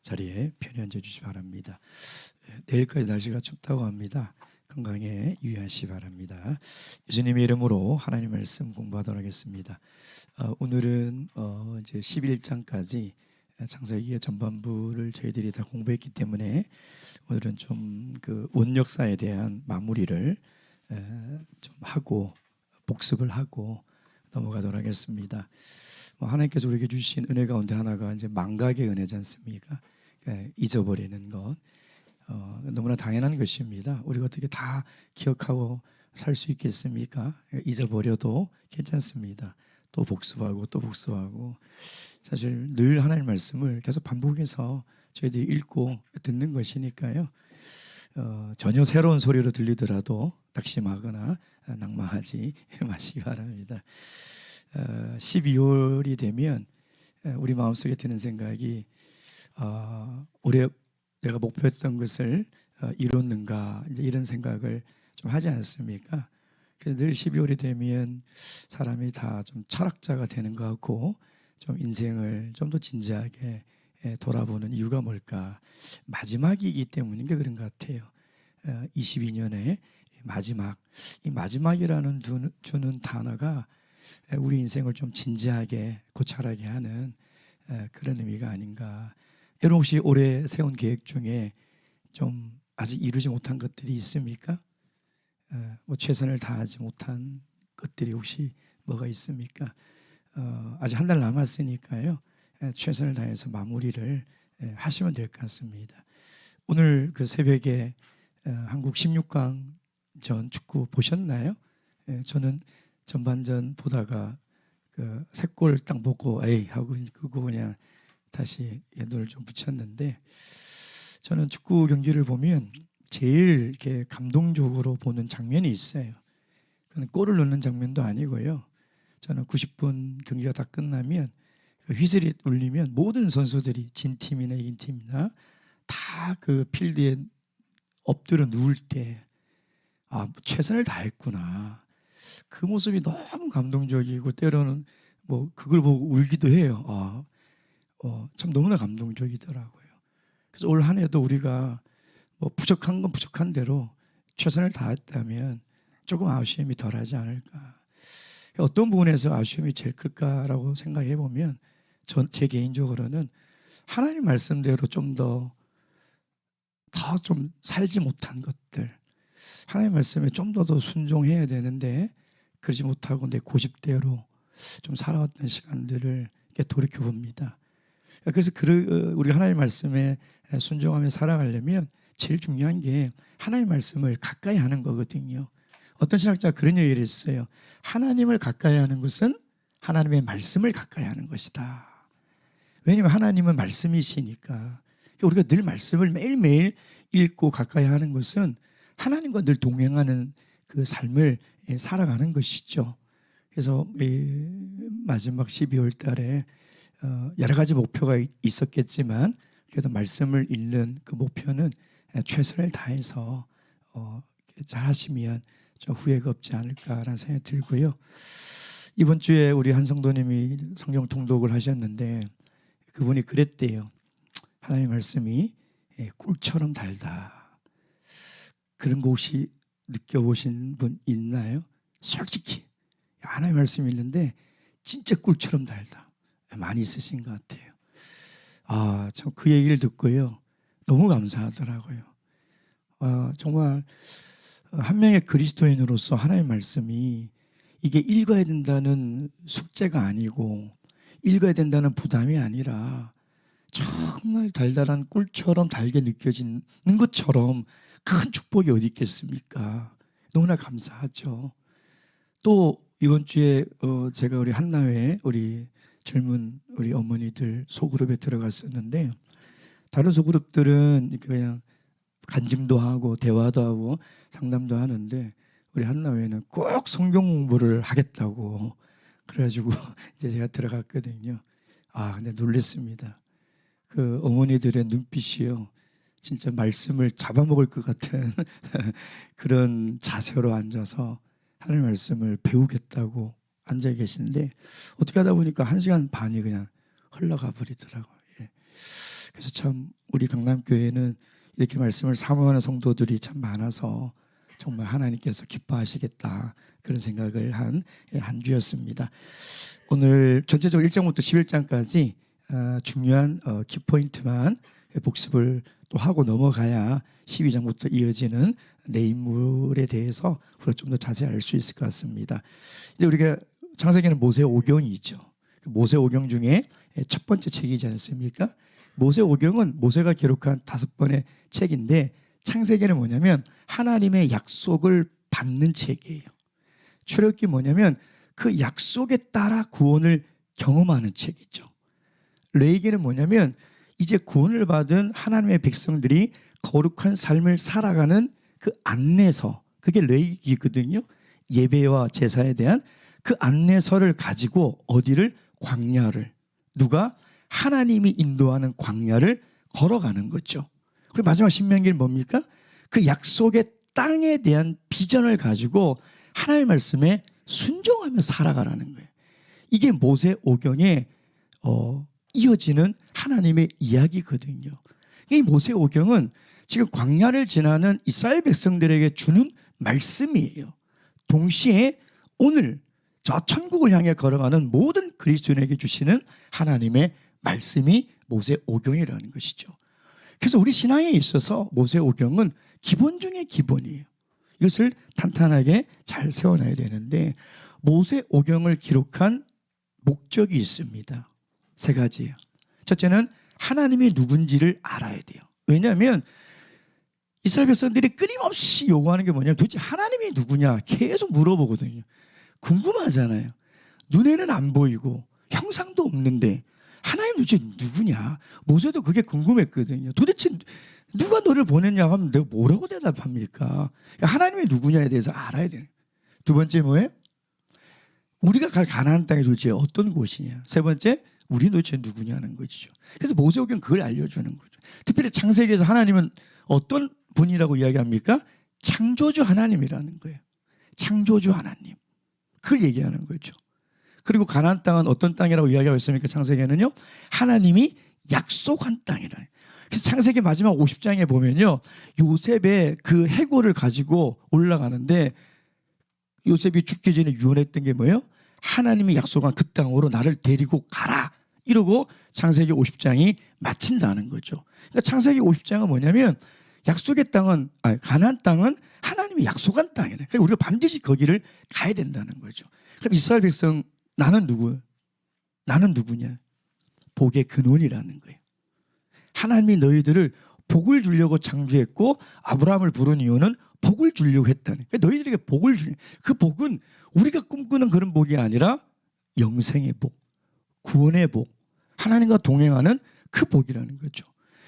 자리에 편히 앉아주시기 바랍니다. 내일까지 날씨가 춥다고 합니다. 건강에 유의하시기 바랍니다. 예수님의 이름으로 하나님 말씀 공부하도록 하겠습니다. 오늘은 이제 11장까지 창세기의 전반부를 저희들이 다 공부했기 때문에 오늘은 좀 그 원역사에 대한 마무리를 좀 하고 복습을 하고 넘어가도록 하겠습니다. 하나님께서 우리에게 주신 은혜 가운데 하나가 이제 망각의 은혜지 않습니까? 잊어버리는 것 너무나 당연한 것입니다. 우리가 어떻게 다 기억하고 살 수 있겠습니까? 잊어버려도 괜찮습니다. 또 복습하고 또 복습하고 사실 늘 하나님의 말씀을 계속 반복해서 저희들이 읽고 듣는 것이니까요. 전혀 새로운 소리로 들리더라도 낙심하거나 낙마하지 마시기 바랍니다. 12월이 되면 우리 마음속에 드는 생각이 올해 내가 목표했던 것을 이뤘는가 이제 이런 생각을 좀 하지 않습니까? 그래서 늘 12월이 되면 사람이 다 좀 철학자가 되는 것 같고 좀 인생을 좀 더 진지하게 돌아보는 이유가 뭘까? 마지막이기 때문인 게 그런 것 같아요. 22년의 마지막, 이 마지막이라는 주는 단어가 우리 인생을 좀 진지하게 고찰하게 하는 그런 의미가 아닌가. 여러분 혹시 올해 세운 계획 중에 좀 아직 이루지 못한 것들이 있습니까? 뭐 최선을 다하지 못한 것들이 혹시 뭐가 있습니까? 아직 한 달 남았으니까요. 최선을 다해서 마무리를 하시면 될 것 같습니다. 오늘 그 새벽에 한국 16강 전 축구 보셨나요? 저는 전반전 보다가 그 세 골 딱 보고 에이 하고 그거 그냥 다시 눈을 좀 붙였는데, 저는 축구 경기를 보면 제일 이렇게 감동적으로 보는 장면이 있어요. 그건 골을 넣는 장면도 아니고요. 저는 90분 경기가 다 끝나면 그 휘슬이 울리면 모든 선수들이 진 팀이나 이긴 팀이나 다 그 필드에 엎드려 누울 때 최선을 다했구나. 그 모습이 너무 감동적이고 때로는 뭐 그걸 보고 울기도 해요. 참 너무나 감동적이더라고요. 그래서 올 한 해도 우리가 뭐 부족한 건 부족한 대로 최선을 다했다면 조금 아쉬움이 덜하지 않을까. 어떤 부분에서 아쉬움이 제일 클까라고 생각해 보면 제 개인적으로는 하나님 말씀대로 좀 더 좀 살지 못한 것들, 하나님 말씀에 좀 더 순종해야 되는데 그러지 못하고 내 고집대로 좀 살아왔던 시간들을 이렇게 돌이켜 봅니다. 그래서 우리 하나님 말씀에 순종하며 살아가려면 제일 중요한 게 하나님 말씀을 가까이 하는 거거든요. 어떤 신학자가 그런 얘기를 했어요. 하나님을 가까이 하는 것은 하나님의 말씀을 가까이 하는 것이다. 왜냐하면 하나님은 말씀이시니까. 우리가 늘 말씀을 매일매일 읽고 가까이 하는 것은 하나님과 늘 동행하는 그 삶을 살아가는 것이죠. 그래서 마지막 12월 달에 여러 가지 목표가 있었겠지만 그래도 말씀을 읽는 그 목표는 최선을 다해서 잘 하시면 좀 후회가 없지 않을까라는 생각이 들고요. 이번 주에 우리 한 성도님이 성경 통독을 하셨는데 그분이 그랬대요. 하나님의 말씀이 꿀처럼 달다. 그런 거 혹시 느껴보신 분 있나요? 솔직히 하나님의 말씀 읽는데 진짜 꿀처럼 달다. 많이 있으신 것 같아요. 참 그 얘기를 듣고요. 너무 감사하더라고요. 정말 한 명의 그리스도인으로서 하나님의 말씀이 이게 읽어야 된다는 숙제가 아니고 읽어야 된다는 부담이 아니라 정말 달달한 꿀처럼 달게 느껴지는 것처럼 큰 축복이 어디 있겠습니까? 너무나 감사하죠. 또 이번 주에 제가 우리 한나회 우리 젊은 우리 어머니들 소그룹에 들어갔었는데 다른 소그룹들은 그냥 간증도 하고 대화도 하고 상담도 하는데 우리 한나회는 꼭 성경 공부를 하겠다고 그래가지고 이제 제가 들어갔거든요. 근데 놀랐습니다. 그 어머니들의 눈빛이요, 진짜 말씀을 잡아먹을 것 같은 그런 자세로 앉아서 하나님 말씀을 배우겠다고 앉아 계시는데 어떻게 하다 보니까 1시간 반이 그냥 흘러가 버리더라고요. 그래서 참 우리 강남교회는 이렇게 말씀을 사모하는 성도들이 참 많아서 정말 하나님께서 기뻐하시겠다 그런 생각을 한 주였습니다. 오늘 전체적으로 1장부터 11장까지 중요한 키포인트만 복습을 또 하고 넘어가야 12장부터 이어지는 내 인물에 대해서 우리가 좀 더 자세히 알 수 있을 것 같습니다. 이제 우리가 창세기는 모세 오경이 있죠. 모세 오경 중에 첫 번째 책이지 않습니까? 모세 오경은 모세가 기록한 5권의 책인데 창세기는 뭐냐면 하나님의 약속을 받는 책이에요. 출애굽기 뭐냐면 그 약속에 따라 구원을 경험하는 책이죠. 레위기는 뭐냐면 이제 구원을 받은 하나님의 백성들이 거룩한 삶을 살아가는 그 안내서, 그게 레위기거든요. 예배와 제사에 대한 그 안내서를 가지고 어디를? 광야를, 누가? 하나님이 인도하는 광야를 걸어가는 거죠. 그리고 마지막 신명기는 뭡니까? 그 약속의 땅에 대한 비전을 가지고 하나님의 말씀에 순종하며 살아가라는 거예요. 이게 모세 오경에 이어지는 하나님의 이야기거든요. 이 모세 오경은 지금 광야를 지나는 이스라엘 백성들에게 주는 말씀이에요. 동시에 오늘 저 천국을 향해 걸어가는 모든 그리스도인에게 주시는 하나님의 말씀이 모세 오경이라는 것이죠. 그래서 우리 신앙에 있어서 모세 오경은 기본 중에 기본이에요. 이것을 탄탄하게 잘 세워놔야 되는데 모세 오경을 기록한 목적이 있습니다. 3가지예요. 첫째는 하나님이 누군지를 알아야 돼요. 왜냐하면 이스라엘 백성들이 끊임없이 요구하는 게 뭐냐면 도대체 하나님이 누구냐 계속 물어보거든요. 궁금하잖아요. 눈에는 안 보이고 형상도 없는데 하나님 도대체 누구냐. 모세도 그게 궁금했거든요. 도대체 누가 너를 보냈냐고 하면 내가 뭐라고 대답합니까? 하나님이 누구냐에 대해서 알아야 되는. 2번째 뭐예요? 우리가 갈 가나안 땅이 도대체 어떤 곳이냐. 3번째 우리 도대체 누구냐는 것이죠. 그래서 모세오경 그걸 알려주는 거죠. 특별히 창세기에서 하나님은 어떤 분이라고 이야기합니까? 창조주 하나님이라는 거예요. 창조주 하나님. 그걸 얘기하는 거죠. 그리고 가나안 땅은 어떤 땅이라고 이야기하고 있습니까? 창세기에는요. 하나님이 약속한 땅이라. 그래서 창세기 마지막 50장에 보면요. 요셉의 그 해골을 가지고 올라가는데 요셉이 죽기 전에 유언했던 게 뭐예요? 하나님이 약속한 그 땅으로 나를 데리고 가라. 이러고 창세기 50장이 마친다는 거죠. 그러니까 창세기 50장은 뭐냐면 약속의 땅은 가나안 땅은 하나님이 약속한 땅이래. 그러니까 우리가 반드시 거기를 가야 된다는 거죠. 그럼 이스라엘 백성 나는 누구? 나는 누구냐? 복의 근원이라는 거예요. 하나님이 너희들을 복을 주려고 창조했고 아브라함을 부른 이유는 복을 주려고 했다는. 그러니까 너희들에게 복을 주려. 그 복은 우리가 꿈꾸는 그런 복이 아니라 영생의 복, 구원의 복, 하나님과 동행하는 그 복이라는 거죠.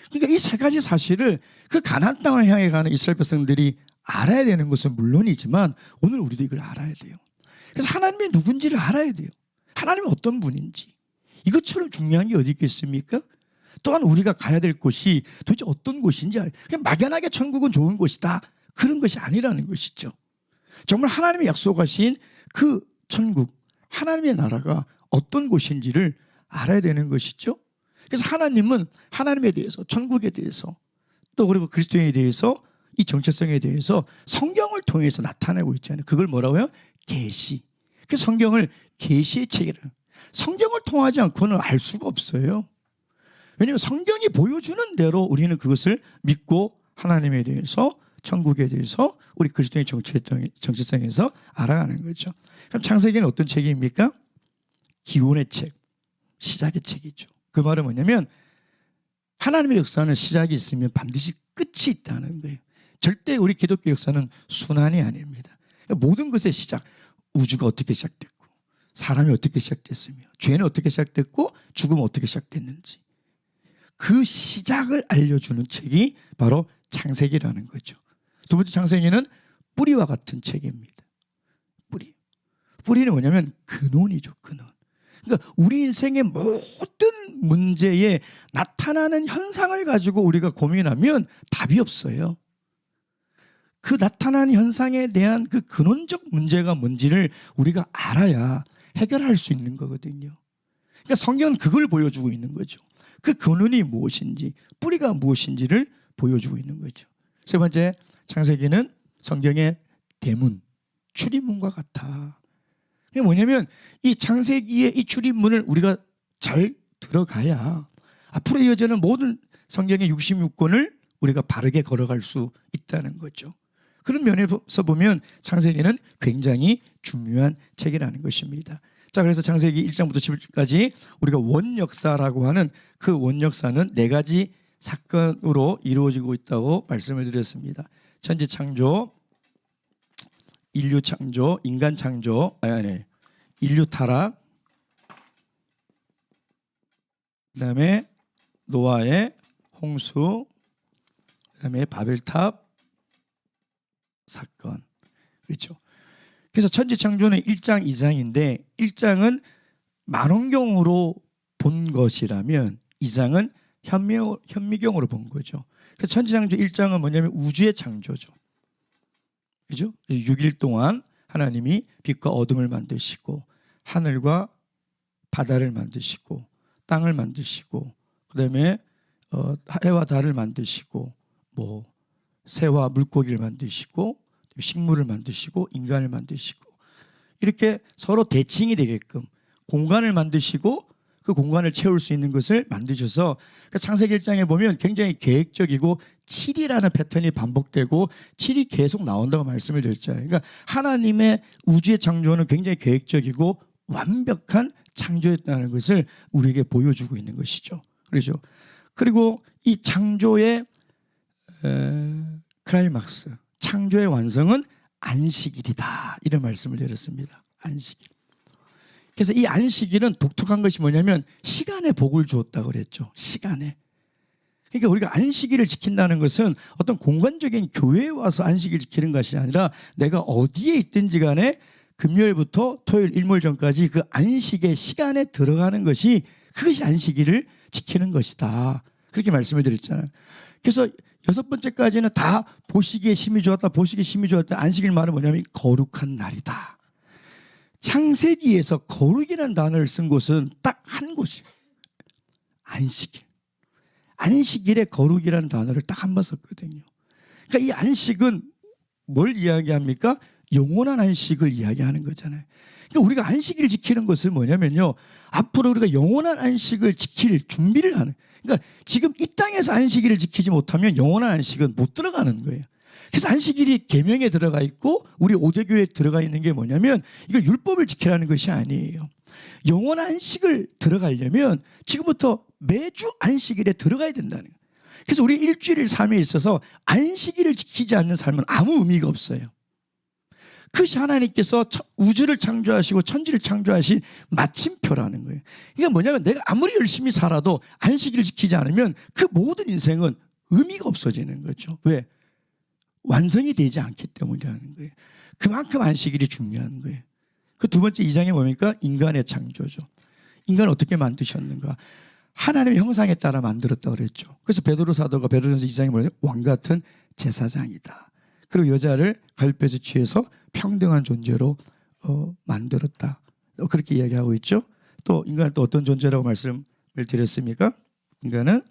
그러니까 이 3가지 사실을 그 가나안 땅을 향해 가는 이스라엘 백성들이 알아야 되는 것은 물론이지만 오늘 우리도 이걸 알아야 돼요. 그래서 하나님이 누군지를 알아야 돼요. 하나님이 어떤 분인지. 이것처럼 중요한 게 어디 있겠습니까? 또한 우리가 가야 될 곳이 도대체 어떤 곳인지 알아요. 그냥 막연하게 천국은 좋은 곳이다. 그런 것이 아니라는 것이죠. 정말 하나님이 약속하신 그 천국, 하나님의 나라가 어떤 곳인지를 알아야 되는 것이죠. 그래서 하나님은 하나님에 대해서, 천국에 대해서, 또 그리고 그리스도인에 대해서, 이 정체성에 대해서 성경을 통해서 나타내고 있잖아요. 그걸 뭐라고요? 계시. 그 성경을 계시의 책이라. 성경을 통하지 않고는 알 수가 없어요. 왜냐하면 성경이 보여주는 대로 우리는 그것을 믿고 하나님에 대해서, 천국에 대해서, 우리 그리스도의 정체성에서 알아가는 거죠. 그럼 창세기는 어떤 책입니까? 기원의 책, 시작의 책이죠. 그 말은 뭐냐면 하나님의 역사는 시작이 있으면 반드시 끝이 있다는 거예요. 절대 우리 기독교 역사는 순환이 아닙니다. 그러니까 모든 것의 시작, 우주가 어떻게 시작됐고 사람이 어떻게 시작됐으며 죄는 어떻게 시작됐고 죽음은 어떻게 시작됐는지 그 시작을 알려주는 책이 바로 창세기라는 거죠. 2번째 창세기는 뿌리와 같은 책입니다. 뿌리는 뭐냐면 근원이죠. 근원. 그러니까 우리 인생의 모든 문제에 나타나는 현상을 가지고 우리가 고민하면 답이 없어요. 그 나타나는 현상에 대한 그 근원적 문제가 뭔지를 우리가 알아야 해결할 수 있는 거거든요. 그러니까 성경은 그걸 보여주고 있는 거죠. 그 근원이 무엇인지, 뿌리가 무엇인지를 보여주고 있는 거죠. 세 번째, 창세기는 성경의 대문, 출입문과 같아. 이게 뭐냐면 이 창세기의 이 출입문을 우리가 잘 들어가야 앞으로 이어지는 모든 성경의 66권을 우리가 바르게 걸어갈 수 있다는 거죠. 그런 면에서 보면 창세기는 굉장히 중요한 책이라는 것입니다. 자, 그래서 창세기 1장부터 10절까지 우리가 원역사라고 하는 그 원역사는 네 가지 사건으로 이루어지고 있다고 말씀을 드렸습니다. 천지 창조, 인류 창조, 인간 창조, 인류 타락, 그다음에 노아의 홍수, 그다음에 바벨탑 사건. 그렇죠. 그래서 천지 창조는 1장 2장인데 1장은 만원경으로 본 것이라면 2장은 현미경으로 본 거죠. 그래서 천지 창조 1장은 뭐냐면 우주의 창조죠. 그죠? 6일 동안 하나님이 빛과 어둠을 만드시고 하늘과 바다를 만드시고 땅을 만드시고 그다음에 해와 달을 만드시고 뭐 새와 물고기를 만드시고 식물을 만드시고 인간을 만드시고 이렇게 서로 대칭이 되게끔 공간을 만드시고 그 공간을 채울 수 있는 것을 만드셔서 창세기 1장에 보면 굉장히 계획적이고 7이라는 패턴이 반복되고 7이 계속 나온다고 말씀을 드렸잖아요. 그러니까 하나님의 우주의 창조는 굉장히 계획적이고 완벽한 창조였다는 것을 우리에게 보여주고 있는 것이죠. 그렇죠. 그리고 이 창조의 클라이막스, 창조의 완성은 안식일이다. 이런 말씀을 드렸습니다. 안식일. 그래서 이 안식일은 독특한 것이 뭐냐면 시간에 복을 주었다고 그랬죠. 시간에. 그러니까 우리가 안식일을 지킨다는 것은 어떤 공간적인 교회에 와서 안식일을 지키는 것이 아니라 내가 어디에 있든지 간에 금요일부터 토요일, 일몰 전까지 그 안식의 시간에 들어가는 것이 그것이 안식일을 지키는 것이다. 그렇게 말씀을 드렸잖아요. 그래서 6번째까지는 다 보시기에 심히 좋았다. 보시기에 심히 좋았다. 안식일 말은 뭐냐면 거룩한 날이다. 창세기에서 거룩이라는 단어를 쓴 곳은 딱 한 곳이에요. 안식일. 안식일에 거룩이라는 단어를 딱 한 번 썼거든요. 그러니까 이 안식은 뭘 이야기합니까? 영원한 안식을 이야기하는 거잖아요. 그러니까 우리가 안식일을 지키는 것은 뭐냐면요. 앞으로 우리가 영원한 안식을 지킬 준비를 하는. 그러니까 지금 이 땅에서 안식일을 지키지 못하면 영원한 안식은 못 들어가는 거예요. 그래서 안식일이 계명에 들어가 있고 우리 오대교에 들어가 있는 게 뭐냐면 이거 율법을 지키라는 것이 아니에요. 영원한 안식을 들어가려면 지금부터 매주 안식일에 들어가야 된다는 거예요. 그래서 우리 일주일 삶에 있어서 안식일을 지키지 않는 삶은 아무 의미가 없어요. 그것이 하나님께서 우주를 창조하시고 천지를 창조하신 마침표라는 거예요. 그러니까 뭐냐면 내가 아무리 열심히 살아도 안식일을 지키지 않으면 그 모든 인생은 의미가 없어지는 거죠. 왜? 완성이 되지 않기 때문이라는 거예요. 그만큼 안식일이 중요한 거예요. 그 두 번째 2장에 뭡니까? 인간의 창조죠. 인간을 어떻게 만드셨는가? 하나님의 형상에 따라 만들었다고 그랬죠. 그래서 베드로 사도가 베드로전서 2장에 뭐냐면 왕 같은 제사장이다. 그리고 여자를 갈빗에서 취해서 평등한 존재로 만들었다. 그렇게 이야기하고 있죠. 또 인간은 또 어떤 존재라고 말씀을 드렸습니까? 인간은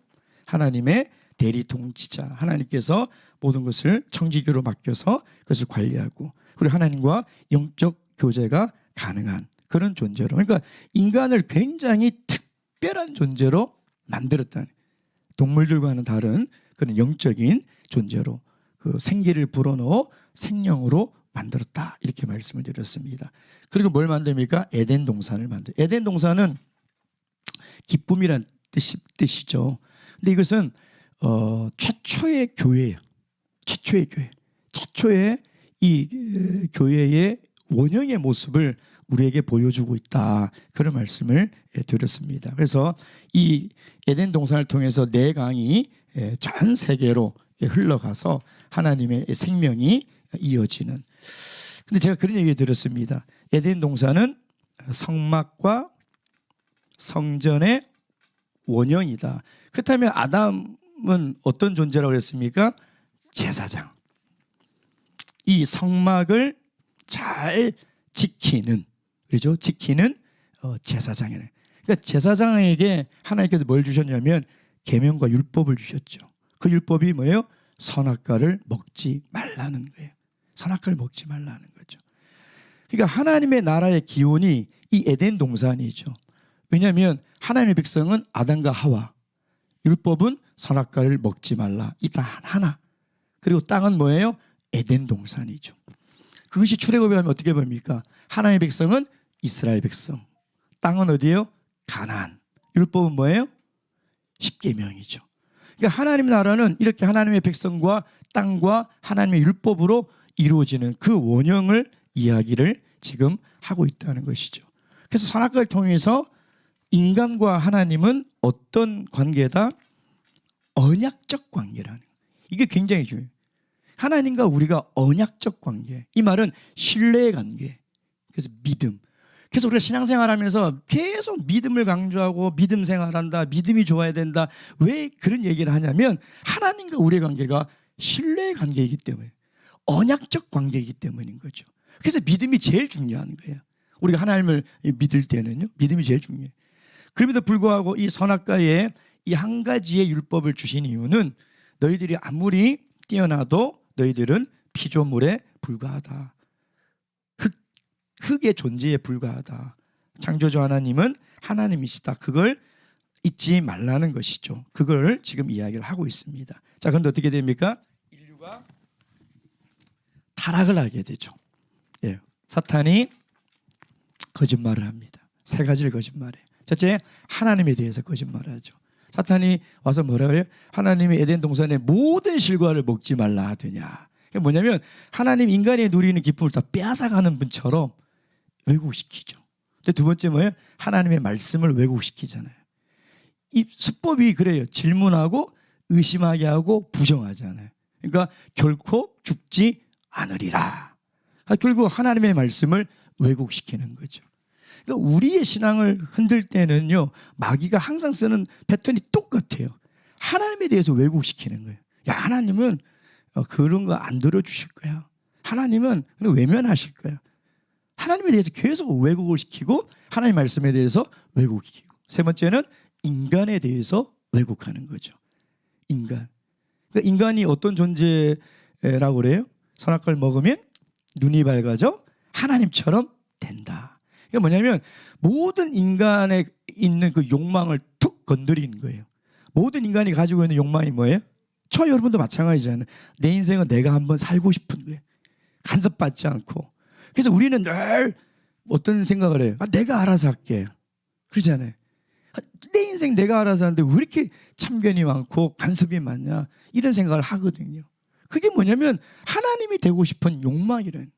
하나님의 대리 통치자. 하나님께서 모든 것을 청지기로 맡겨서 그것을 관리하고 그리고 하나님과 영적 교제가 가능한 그런 존재로. 그러니까 인간을 굉장히 특별한 존재로 만들었다는, 동물들과는 다른 그런 영적인 존재로 그 생기를 불어넣어 생명으로 만들었다. 이렇게 말씀을 드렸습니다. 그리고 뭘 만듭니까? 에덴 동산을 만들. 에덴 동산은 기쁨이란 뜻이죠. 근데 이것은 최초의 교회예요. 최초의 교회. 최초의 이 교회의 원형의 모습을 우리에게 보여주고 있다. 그런 말씀을 드렸습니다. 그래서 이 에덴 동산을 통해서 네 강이 전 세계로 흘러가서 하나님의 생명이 이어지는. 근데 제가 그런 얘기 들었습니다. 에덴 동산은 성막과 성전의 원형이다. 그렇다면 아담은 어떤 존재라고 그랬습니까? 제사장. 이 성막을 잘 지키는, 그렇죠? 지키는 제사장이네. 그러니까 제사장에게 하나님께서 뭘 주셨냐면 계명과 율법을 주셨죠. 그 율법이 뭐예요? 선악과를 먹지 말라는 거예요. 선악과를 먹지 말라는 거죠. 그러니까 하나님의 나라의 기원이 이 에덴 동산이죠. 왜냐하면 하나님의 백성은 아담과 하와, 율법은 선악과를 먹지 말라. 이 단 하나. 그리고 땅은 뭐예요? 에덴 동산이죠. 그것이 출애굽에 하면 어떻게 봅니까? 하나님의 백성은 이스라엘 백성, 땅은 어디예요? 가나안. 율법은 뭐예요? 십계명이죠. 그러니까 하나님 나라는 이렇게 하나님의 백성과 땅과 하나님의 율법으로 이루어지는 그 원형을 이야기를 지금 하고 있다는 것이죠. 그래서 선악과를 통해서 인간과 하나님은 어떤 관계다? 언약적 관계라는 거예요. 이게 굉장히 중요해요. 하나님과 우리가 언약적 관계. 이 말은 신뢰의 관계. 그래서 믿음. 그래서 우리가 신앙생활하면서 계속 믿음을 강조하고 믿음 생활한다. 믿음이 좋아야 된다. 왜 그런 얘기를 하냐면 하나님과 우리의 관계가 신뢰의 관계이기 때문에, 언약적 관계이기 때문인 거죠. 그래서 믿음이 제일 중요한 거예요. 우리가 하나님을 믿을 때는요, 믿음이 제일 중요해요. 그럼에도 불구하고 이 선악과에 이 한 가지의 율법을 주신 이유는 너희들이 아무리 뛰어나도 너희들은 피조물에 불과하다. 흙의 존재에 불과하다. 창조주 하나님은 하나님이시다. 그걸 잊지 말라는 것이죠. 그걸 지금 이야기를 하고 있습니다. 자, 그런데 어떻게 됩니까? 인류가 타락을 하게 되죠. 예, 사탄이 거짓말을 합니다. 세 가지를 거짓말해요. 첫째, 하나님에 대해서 거짓말하죠. 사탄이 와서 뭐라 그래요? 하나님이 에덴 동산의 모든 실과를 먹지 말라 하더냐. 그게 뭐냐면 하나님 인간이 누리는 기쁨을 다 빼앗아가는 분처럼 왜곡시키죠. 두 번째 뭐예요? 하나님의 말씀을 왜곡시키잖아요. 이 수법이 그래요. 질문하고 의심하게 하고 부정하잖아요. 그러니까 결코 죽지 않으리라. 결국 하나님의 말씀을 왜곡시키는 거죠. 그러니까 우리의 신앙을 흔들 때는요, 마귀가 항상 쓰는 패턴이 똑같아요. 하나님에 대해서 왜곡시키는 거예요. 야, 하나님은 그런 거 안 들어주실 거야. 하나님은 외면하실 거야. 하나님에 대해서 계속 왜곡을 시키고 하나님 말씀에 대해서 왜곡시키고, 세 번째는 인간에 대해서 왜곡하는 거죠. 인간. 그러니까 인간이 어떤 존재라고 그래요? 선악과를 먹으면 눈이 밝아져 하나님처럼 된다. 이게 뭐냐면 모든 인간에 있는 그 욕망을 툭 건드리는 거예요. 모든 인간이 가지고 있는 욕망이 뭐예요? 저 여러분도 마찬가지잖아요. 내 인생은 내가 한번 살고 싶은 거예요. 간섭받지 않고. 그래서 우리는 늘 어떤 생각을 해요? 내가 알아서 할게. 그러잖아요. 내 인생 내가 알아서 하는데 왜 이렇게 참견이 많고 간섭이 많냐, 이런 생각을 하거든요. 그게 뭐냐면 하나님이 되고 싶은 욕망이란,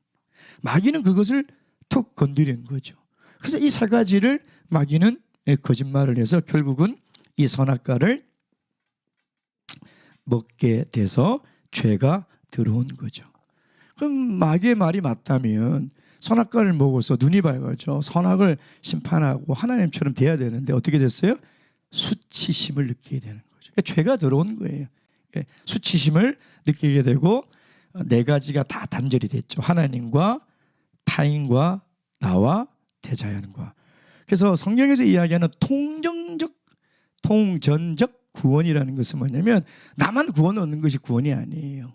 마귀는 그것을 툭 건드리는 거죠. 그래서 이 세 가지를 마귀는 거짓말을 해서 결국은 이 선악과를 먹게 돼서 죄가 들어온 거죠. 그럼 마귀의 말이 맞다면 선악과를 먹어서 눈이 밝아져 선악을 심판하고 하나님처럼 돼야 되는데 어떻게 됐어요? 수치심을 느끼게 되는 거죠. 그러니까 죄가 들어온 거예요. 수치심을 느끼게 되고 네 가지가 다 단절이 됐죠. 하나님과 타인과 나와 대자연과. 그래서 성경에서 이야기하는 통전적 구원이라는 것은 뭐냐면 나만 구원 얻는 것이 구원이 아니에요.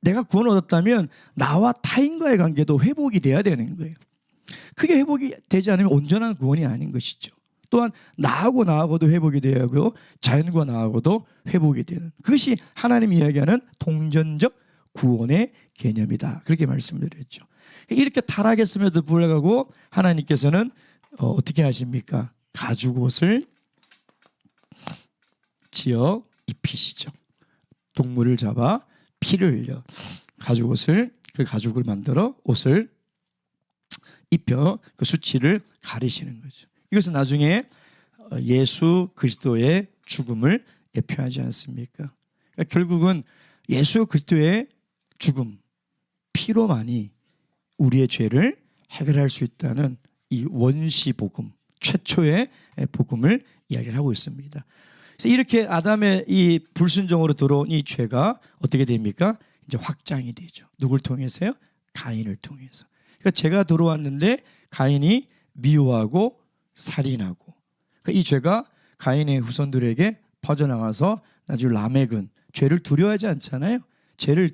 내가 구원 얻었다면 나와 타인과의 관계도 회복이 돼야 되는 거예요. 그게 회복이 되지 않으면 온전한 구원이 아닌 것이죠. 또한 나하고도 회복이 돼야 하고 자연과 나하고도 회복이 되는, 그것이 하나님이 이야기하는 통전적 구원의 개념이다. 그렇게 말씀을 드렸죠. 이렇게 타락했음에도 불구하고 하나님께서는 어떻게 하십니까? 가죽옷을 지어 입히시죠. 동물을 잡아 피를 흘려 가죽옷을, 그 가죽을 만들어 옷을 입혀 그 수치를 가리시는 거죠. 이것은 나중에 예수 그리스도의 죽음을 예표하지 않습니까? 그러니까 결국은 예수 그리스도의 죽음, 피로만이 우리의 죄를 해결할 수 있다는 이 원시 복음, 최초의 복음을 이야기를 하고 있습니다. 그래서 이렇게 아담의 이 불순종으로 들어온 이 죄가 어떻게 됩니까? 이제 확장이 되죠. 누굴 통해서요? 가인을 통해서. 그러니까 죄가 들어왔는데 가인이 미워하고 살인하고 그러니까 이 죄가 가인의 후손들에게 퍼져나가서 나중에 라멕은 죄를 두려워하지 않잖아요. 죄를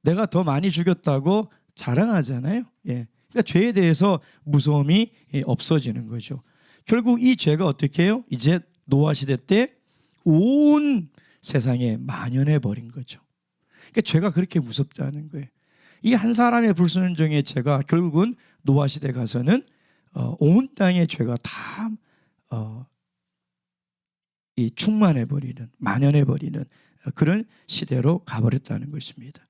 내가 더 많이 죽였다고 자랑하잖아요. 예. 그러니까 죄에 대해서 무서움이 없어지는 거죠. 결국 이 죄가 어떻게 해요? 이제 노아 시대 때 온 세상에 만연해 버린 거죠. 그러니까 죄가 그렇게 무섭다는 거예요. 이 한 사람의 불순종의 죄가 결국은 노아 시대 가서는 온 땅의 죄가 다 충만해 버리는, 만연해 버리는 그런 시대로 가버렸다는 것입니다.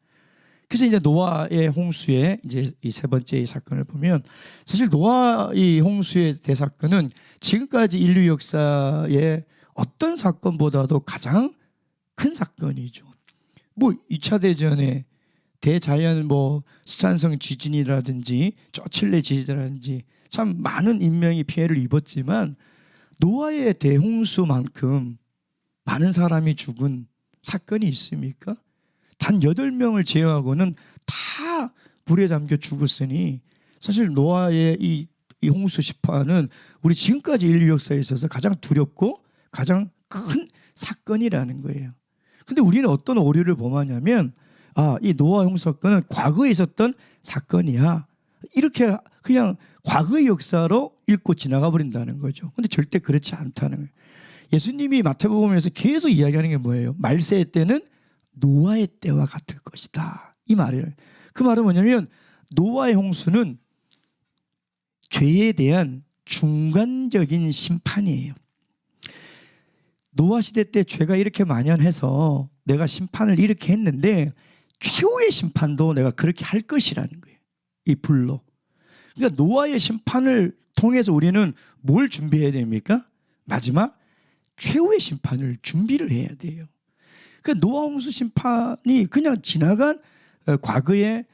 그래서 이제 노아의 홍수의 이제 이 세 번째 이 사건을 보면, 사실 노아 이 홍수의 대사건은 지금까지 인류 역사의 어떤 사건보다도 가장 큰 사건이죠. 뭐 2차 대전에 대자연 뭐 스탄성 지진이라든지 저 칠레 지진이라든지 참 많은 인명이 피해를 입었지만 노아의 대홍수만큼 많은 사람이 죽은 사건이 있습니까? 단 8명을 제외하고는 다 물에 잠겨 죽었으니 사실 노아의 이 홍수 심판은 우리 지금까지 인류 역사에 있어서 가장 두렵고 가장 큰 사건이라는 거예요. 근데 우리는 어떤 오류를 범하냐면 이 노아 홍수 사건은 과거에 있었던 사건이야, 이렇게 그냥 과거의 역사로 읽고 지나가 버린다는 거죠. 근데 절대 그렇지 않다는 거예요. 예수님이 마태복음에서 계속 이야기하는 게 뭐예요? 말세의 때는 노아의 때와 같을 것이다, 이 말이에요. 그 말은 뭐냐면 노아의 홍수는 죄에 대한 중간적인 심판이에요. 노아 시대 때 죄가 이렇게 만연해서 내가 심판을 이렇게 했는데 최후의 심판도 내가 그렇게 할 것이라는 거예요, 이 불로. 그러니까 노아의 심판을 통해서 우리는 뭘 준비해야 됩니까? 마지막 최후의 심판을 준비를 해야 돼요. 그러니까 노아 홍수 심판이 그냥 지나간 과거의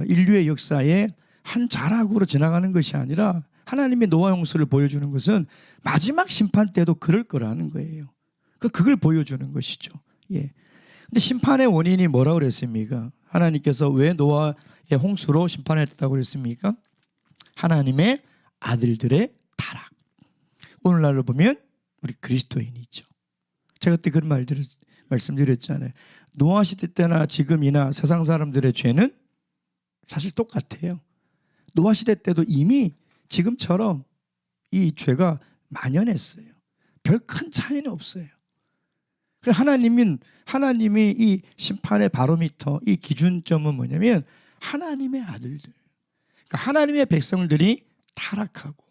인류의 역사의 한 자락으로 지나가는 것이 아니라 하나님의 노아 홍수를 보여주는 것은 마지막 심판 때도 그럴 거라는 거예요. 그걸 보여주는 것이죠. 예. 근데 심판의 원인이 뭐라고 그랬습니까? 하나님께서 왜 노아의 홍수로 심판했다고 그랬습니까? 하나님의 아들들의 타락. 오늘날로 보면 우리 그리스도인이죠. 제가 그때 그런 말씀드렸잖아요. 노아 시대 때나 지금이나 세상 사람들의 죄는 사실 똑같아요. 노아 시대 때도 이미 지금처럼 이 죄가 만연했어요. 별 큰 차이는 없어요. 하나님이 이 심판의 바로미터, 이 기준점은 뭐냐면 하나님의 아들들, 그러니까 하나님의 백성들이 타락하고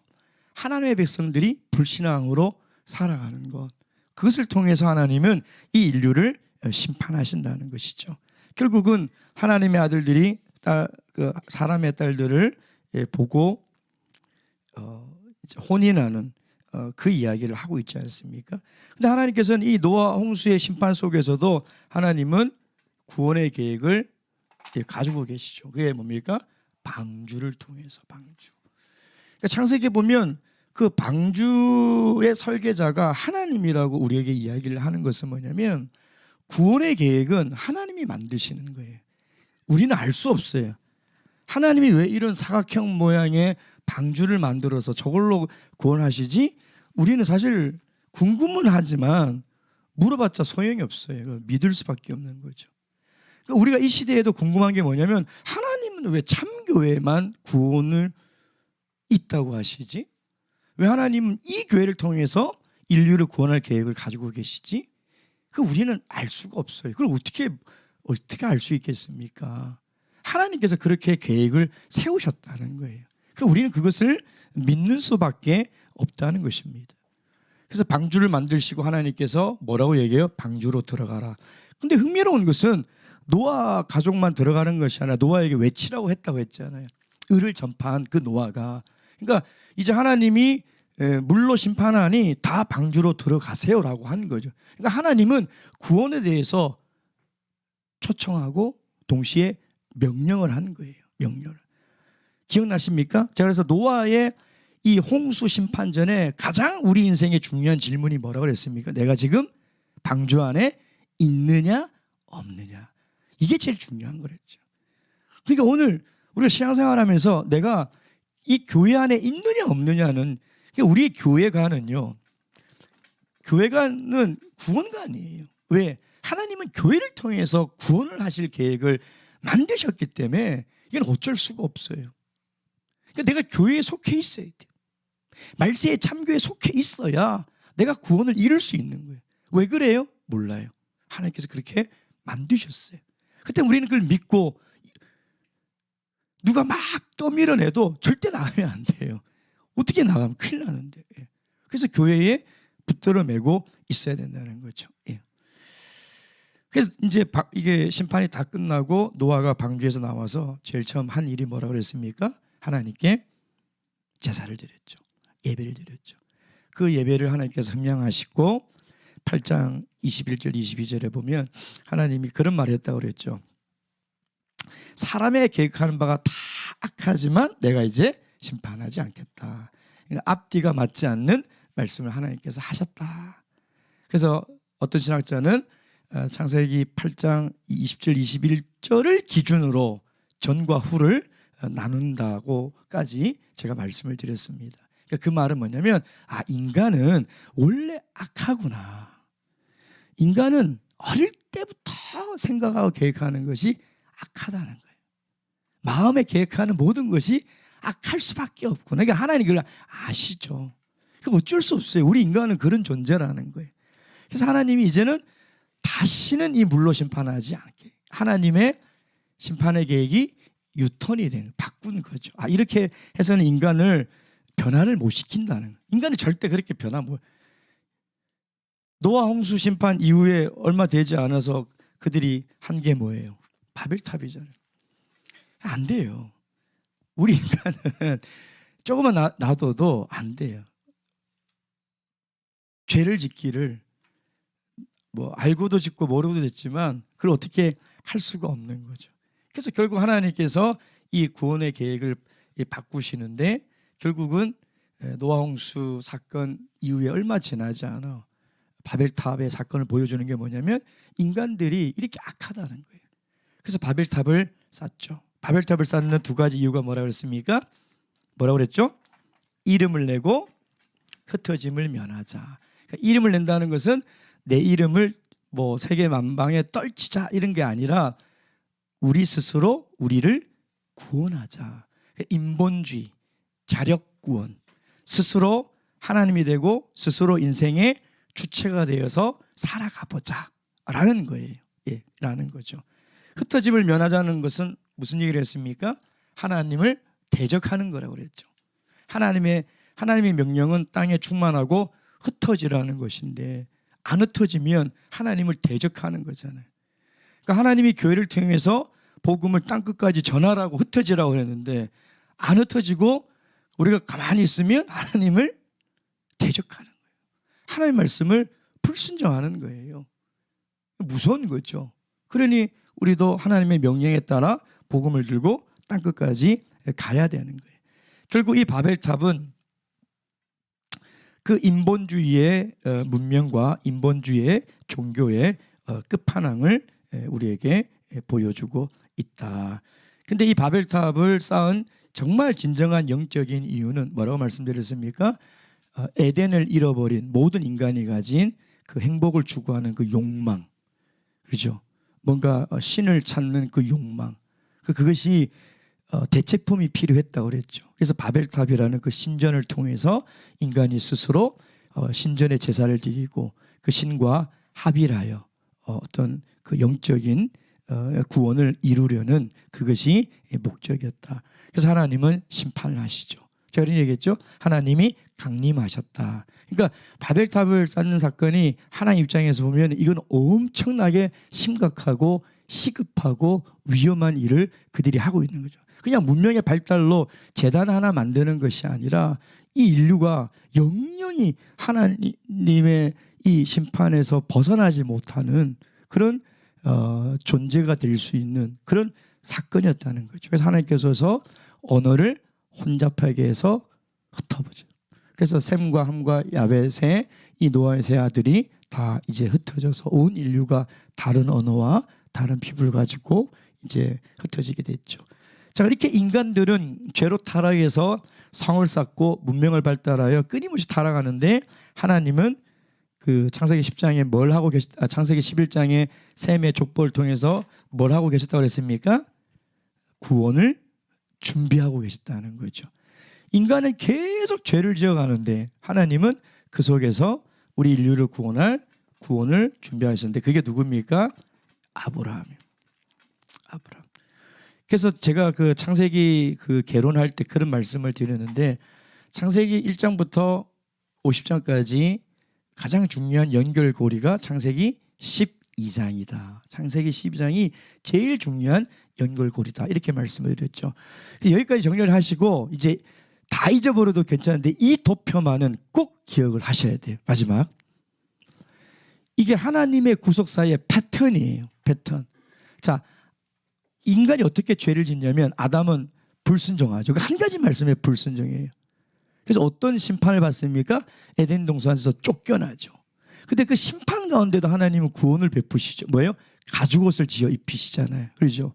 하나님의 백성들이 불신앙으로 살아가는 것, 그것을 통해서 하나님은 이 인류를 심판하신다는 것이죠. 결국은 하나님의 아들들이 사람의 딸들을 보고 혼인하는 그 이야기를 하고 있지 않습니까? 근데 하나님께서는 이 노아 홍수의 심판 속에서도 하나님은 구원의 계획을 가지고 계시죠. 그게 뭡니까? 방주를 통해서 방주. 그러니까 창세기에 보면 그 방주의 설계자가 하나님이라고 우리에게 이야기를 하는 것은 뭐냐면 구원의 계획은 하나님이 만드시는 거예요. 우리는 알 수 없어요. 하나님이 왜 이런 사각형 모양의 방주를 만들어서 저걸로 구원하시지? 우리는 사실 궁금은 하지만 물어봤자 소용이 없어요. 믿을 수밖에 없는 거죠. 그러니까 우리가 이 시대에도 궁금한 게 뭐냐면 하나님은 왜 참교회만 구원을 있다고 하시지? 왜 하나님은 이 교회를 통해서 인류를 구원할 계획을 가지고 계시지? 우리는 알 수가 없어요. 그걸 어떻게 알 수 있겠습니까? 하나님께서 그렇게 계획을 세우셨다는 거예요. 우리는 그것을 믿는 수밖에 없다는 것입니다. 그래서 방주를 만드시고 하나님께서 뭐라고 얘기해요? 방주로 들어가라. 근데 흥미로운 것은 노아 가족만 들어가는 것이 아니라 노아에게 외치라고 했다고 했잖아요. 의를 전파한 그 노아가. 그러니까 이제 하나님이 물로 심판하니 다 방주로 들어가세요라고 한 거죠. 그러니까 하나님은 구원에 대해서 초청하고 동시에 명령을 하는 거예요. 명령을. 기억나십니까? 제가 그래서 노아의 이 홍수 심판 전에 가장 우리 인생의 중요한 질문이 뭐라고 그랬습니까? 내가 지금 방주 안에 있느냐 없느냐. 이게 제일 중요한 거랬죠. 그러니까 오늘 우리가 신앙생활하면서 내가 이 교회 안에 있느냐 없느냐는, 그러니까 우리 교회가는요 교회가는 구원관이에요. 왜? 하나님은 교회를 통해서 구원을 하실 계획을 만드셨기 때문에 이건 어쩔 수가 없어요. 그러니까 내가 교회에 속해 있어야 돼요. 말세의 참교회에 속해 있어야 내가 구원을 이룰 수 있는 거예요. 왜 그래요? 몰라요. 하나님께서 그렇게 만드셨어요. 그때 우리는 그걸 믿고 누가 막 떠밀어내도 절대 나가면 안 돼요. 어떻게 나가면 큰일 나는데. 그래서 교회에 붙들어 매고 있어야 된다는 거죠. 그래서 이제 이게 심판이 다 끝나고 노아가 방주에서 나와서 제일 처음 한 일이 뭐라고 그랬습니까? 하나님께 제사를 드렸죠. 예배를 드렸죠. 그 예배를 하나님께서 흠양하시고 8장 21절 22절에 보면 하나님이 그런 말을 했다고 그랬죠. 사람의 계획하는 바가 다 악하지만 내가 이제 심판하지 않겠다. 그러니까 앞뒤가 맞지 않는 말씀을 하나님께서 하셨다. 그래서 어떤 신학자는 창세기 8장 20절 21절을 기준으로 전과 후를 나눈다고까지 제가 말씀을 드렸습니다. 그러니까 그 말은 뭐냐면 인간은 원래 악하구나. 인간은 어릴 때부터 생각하고 계획하는 것이 악하다는 거예요. 마음에 계획하는 모든 것이 악할 수밖에 없구나. 그러니까 하나님이 그걸 아시죠. 어쩔 수 없어요. 우리 인간은 그런 존재라는 거예요. 그래서 하나님이 이제는 다시는 이 물로 심판하지 않게 하나님의 심판의 계획이 유턴이 되는 바꾼 거죠. 이렇게 해서는 인간을 변화를 못 시킨다는 거예요. 인간은 절대 그렇게 변화 못. 노아 홍수 심판 이후에 얼마 되지 않아서 그들이 한 게 뭐예요? 바벨탑이잖아요. 안 돼요. 우리 인간은 조금만 놔둬도 안 돼요. 죄를 짓기를 알고도 짓고 모르고도 짓지만 그걸 어떻게 할 수가 없는 거죠. 그래서 결국 하나님께서 이 구원의 계획을 바꾸시는데 결국은 노아 홍수 사건 이후에 얼마 지나지 않아 바벨탑의 사건을 보여주는 게 뭐냐면 인간들이 이렇게 악하다는 거예요. 그래서 바벨탑을 쌓죠. 바벨탑을 쌓는 두 가지 이유가 뭐라고 그랬습니까? 뭐라고 그랬죠? 이름을 내고 흩어짐을 면하자. 그러니까 이름을 낸다는 것은 내 이름을 세계 만방에 떨치자 이런 게 아니라 우리 스스로 우리를 구원하자. 그러니까 인본주의, 자력구원, 스스로 하나님이 되고 스스로 인생의 주체가 되어서 살아가보자 라는 거예요. 라는 거죠. 흩어짐을 면하자는 것은 무슨 얘기를 했습니까? 하나님을 대적하는 거라고 그랬죠. 하나님의 명령은 땅에 충만하고 흩어지라는 것인데 안 흩어지면 하나님을 대적하는 거잖아요. 그러니까 하나님이 교회를 통해서 복음을 땅끝까지 전하라고 흩어지라고 했는데 안 흩어지고 우리가 가만히 있으면 하나님을 대적하는 거예요. 하나님의 말씀을 불순종하는 거예요. 무서운 거죠. 그러니 우리도 하나님의 명령에 따라 복음을 들고 땅끝까지 가야 되는 거예요. 결국 이 바벨탑은 그 인본주의의 문명과 인본주의의 종교의 끝판왕을 우리에게 보여주고 있다. 근데 이 바벨탑을 쌓은 정말 진정한 영적인 이유는 뭐라고 말씀드렸습니까? 에덴을 잃어버린 모든 인간이 가진 그 행복을 추구하는 그 욕망, 그렇죠? 뭔가 신을 찾는 그 욕망, 그것이 대체품이 필요했다고 그랬죠. 그래서 바벨탑이라는 그 신전을 통해서 인간이 스스로 신전의 제사를 드리고 그 신과 합일하여 어떤 그 영적인 구원을 이루려는 그것이 목적이었다. 그래서 하나님은 심판을 하시죠. 제가 그런 얘기했죠. 하나님이 강림하셨다. 그러니까 바벨탑을 쌓는 사건이 하나님 입장에서 보면 이건 엄청나게 심각하고 시급하고 위험한 일을 그들이 하고 있는 거죠. 그냥 문명의 발달로 재단 하나 만드는 것이 아니라 이 인류가 영영이 하나님의 이 심판에서 벗어나지 못하는 그런 존재가 될 수 있는 그런 사건이었다는 거죠. 그래서 하나님께서 언어를 혼잡하게 해서 흩어보죠. 그래서 셈과 함과 야벳의 이 노아의 세 아들이 다 이제 흩어져서 온 인류가 다른 언어와 다른 피부를 가지고 이제 흩어지게 됐죠. 자, 이렇게 인간들은 죄로 타락해서 성을 쌓고 문명을 발달하여 끊임없이 타락하는데 하나님은 그 창세기 10장에 뭘 하고 창세기 11장에 셈의 족보를 통해서 뭘 하고 계셨다고 그랬습니까? 구원을 준비하고 계셨다는 거죠. 인간은 계속 죄를 지어가는데 하나님은 그 속에서 우리 인류를 구원할 구원을 준비하셨는데 그게 누굽니까? 아브라함이에요. 아브라함. 그래서 제가 그 창세기 그 개론할 때 그런 말씀을 드렸는데 창세기 1장부터 50장까지 가장 중요한 연결고리가 창세기 12장이다. 창세기 12장이 제일 중요한 연결고리다. 이렇게 말씀을 드렸죠. 여기까지 정리를 하시고 이제 다 잊어버려도 괜찮은데 이 도표만은 꼭 기억을 하셔야 돼요. 마지막. 이게 하나님의 구속사의 패턴이에요. 패턴. 자, 인간이 어떻게 죄를 짓냐면 아담은 불순종하죠. 한 가지 말씀에 불순종이에요. 그래서 어떤 심판을 받습니까? 에덴 동산에서 쫓겨나죠. 근데 그 심판 가운데도 하나님은 구원을 베푸시죠. 뭐예요? 가죽옷을 지어 입히시잖아요. 그렇죠?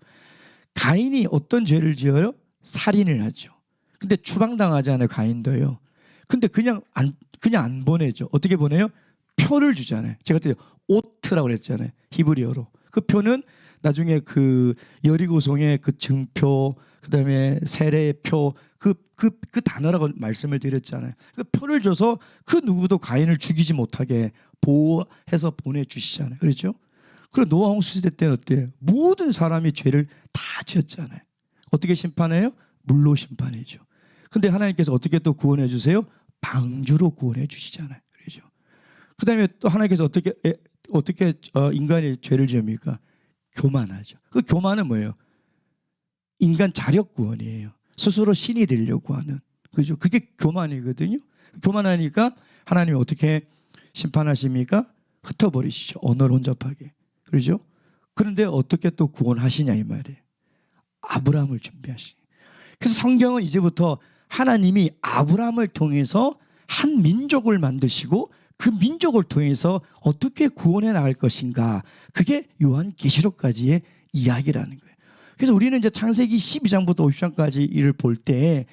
가인이 어떤 죄를 지어요? 살인을 하죠. 근데 추방당하잖아요. 가인도요. 근데 그냥 안 보내죠. 어떻게 보내요? 표를 주잖아요. 제가 그때 오트라고 그랬잖아요. 히브리어로. 그 표는 나중에 그 여리고성의 그 증표, 그다음에 세례의 표, 그 단어라고 말씀을 드렸잖아요. 그 표를 줘서 그 누구도 가인을 죽이지 못하게 보호해서 보내주시잖아요. 그렇죠? 그리고 노아 홍수 시대 때는 어때요? 모든 사람이 죄를 다 지었잖아요. 어떻게 심판해요? 물로 심판해죠. 근데 하나님께서 어떻게 또 구원해 주세요? 방주로 구원해 주시잖아요. 그렇죠? 그다음에 또 하나님께서 어떻게 인간이 죄를 지습니까? 교만하죠. 그 교만은 뭐예요? 인간 자력 구원이에요. 스스로 신이 되려고 하는. 그죠? 그게 교만이거든요. 교만하니까 하나님이 어떻게 심판하십니까? 흩어버리시죠. 언어를 혼잡하게. 그렇죠? 그런데 어떻게 또 구원하시냐 이 말이에요. 아브라함을 준비하시죠. 그래서 성경은 이제부터 하나님이 아브라함을 통해서 한 민족을 만드시고 그 민족을 통해서 어떻게 구원해 나갈 것인가. 그게 요한계시록까지의 이야기라는 거예요. 그래서 우리는 이제 창세기 12장부터 50장까지 이를 볼 때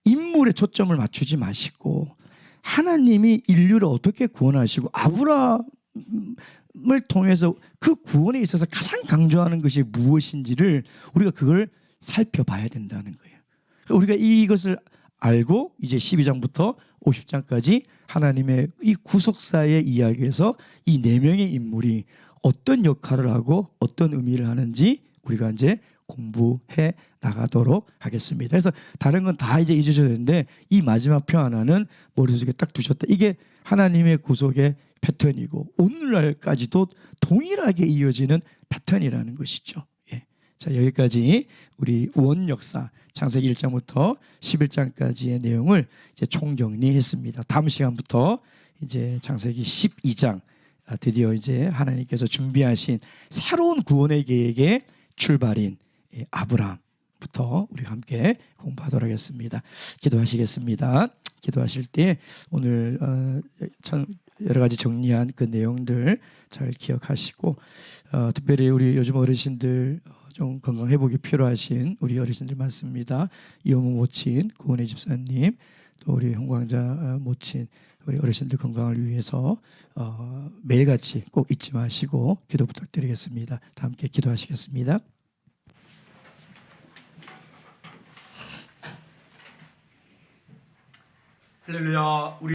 인물에 초점을 맞추지 마시고 하나님이 인류를 어떻게 구원하시고 아브라함을 통해서 그 구원에 있어서 가장 강조하는 것이 무엇인지를 우리가 그걸 살펴봐야 된다는 거예요. 우리가 이것을 알고 이제 12장부터 50장까지 하나님의 이 구속사의 이야기에서 이 네 명의 인물이 어떤 역할을 하고 어떤 의미를 하는지 우리가 이제 공부해 나가도록 하겠습니다. 그래서 다른 건 다 이제 잊으셔야 되는데 이 마지막 표 하나는 머릿속에 딱 두셨다. 이게 하나님의 구속의 패턴이고 오늘날까지도 동일하게 이어지는 패턴이라는 것이죠. 예. 자, 여기까지 우리 원 역사 창세기 1장부터 11장까지의 내용을 이제 총정리했습니다. 다음 시간부터 이제 창세기 12장 드디어 이제 하나님께서 준비하신 새로운 구원의 계획의 출발인 아브라함부터 우리가 함께 공부하도록 하겠습니다. 기도하시겠습니다. 기도하실 때 오늘 여러 가지 정리한 그 내용들 잘 기억하시고 특별히 우리 요즘 어르신들 좀 건강 회복이 필요하신 우리 어르신들 많습니다. 이호모 모친, 구원의 집사님, 또 우리 홍광자 모친 우리 어르신들 건강을 위해서 매일같이 꼭 잊지 마시고 기도 부탁드리겠습니다. 다 함께 기도하시겠습니다. 할렐루야. 우리